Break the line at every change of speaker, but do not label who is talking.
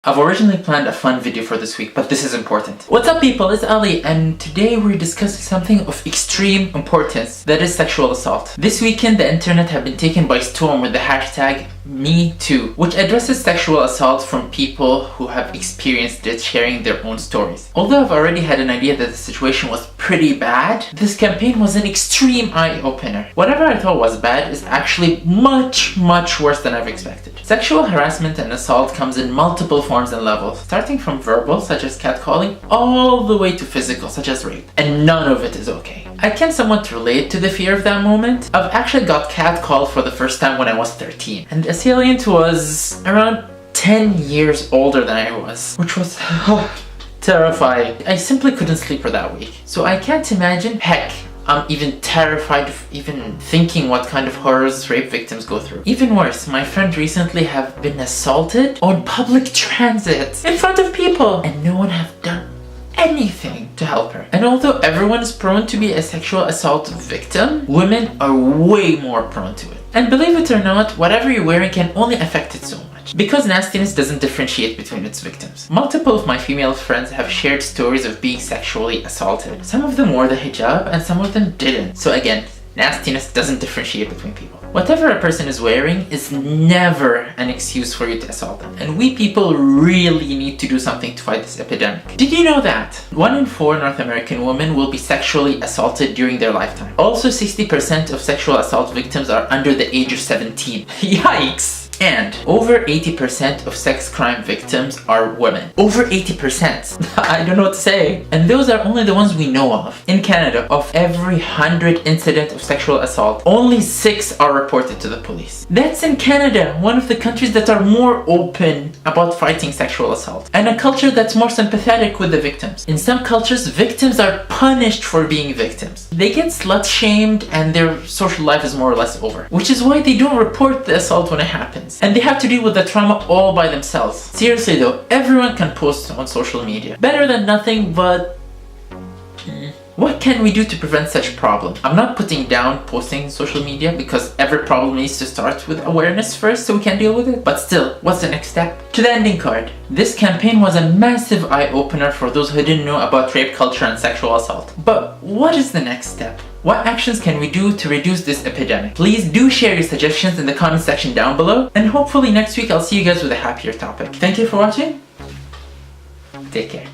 I've originally planned a fun video for this week, but this is important. What's up people, it's Ali, and today we're discussing something of extreme importance, that is sexual assault. This weekend the internet have been taken by storm with the hashtag #MeToo, which addresses sexual assault from people who have experienced it, sharing their own stories. Although I've already had an idea that the situation was pretty bad, this campaign was an extreme eye-opener. Whatever I thought was bad is actually much worse than I've expected. Sexual harassment and assault comes in multiple forms and levels, starting from verbal, such as catcalling, all the way to physical, such as rape. And none of it is okay. I can somewhat relate to the fear of that moment. I've actually got catcalled for the first time when I was 13, and the assailant was around 10 years older than I was, which was terrifying. I simply couldn't sleep for that week. So I can't imagine, heck, I'm even terrified of even thinking what kind of horrors rape victims go through. Even worse, my friend recently have been assaulted on public transit in front of people, and no one have done anything to help her. And although everyone is prone to be a sexual assault victim, women are way more prone to it. And believe it or not, whatever you're wearing can only affect it so much, because nastiness doesn't differentiate between its victims. Multiple of my female friends have shared stories of being sexually assaulted. Some of them wore the hijab and some of them didn't. So again, nastiness doesn't differentiate between people. Whatever a person is wearing is never an excuse for you to assault them. And we people really need to do something to fight this epidemic. Did you know that 1 in 4 North American women will be sexually assaulted during their lifetime? Also, 60% of sexual assault victims are under the age of 17. Yikes! And over 80% of sex crime victims are women. Over 80%! I don't know what to say. And those are only the ones we know of. In Canada, of every 100 incidents of sexual assault, only 6 are reported to the police. That's in Canada, one of the countries that are more open about fighting sexual assault, and a culture that's more sympathetic with the victims. In some cultures, victims are punished for being victims. They get slut-shamed and their social life is more or less over, which is why they don't report the assault when it happens. And they have to deal with the trauma all by themselves. Seriously though, everyone can post on social media. Better than nothing, but what can we do to prevent such problem? I'm not putting down posting on social media, because every problem needs to start with awareness first so we can deal with it. But still, what's the next step? To the ending card. This campaign was a massive eye-opener for those who didn't know about rape culture and sexual assault. But what is the next step? What actions can we do to reduce this epidemic? Please do share your suggestions in the comment section down below, and hopefully next week I'll see you guys with a happier topic. Thank you for watching. Take care.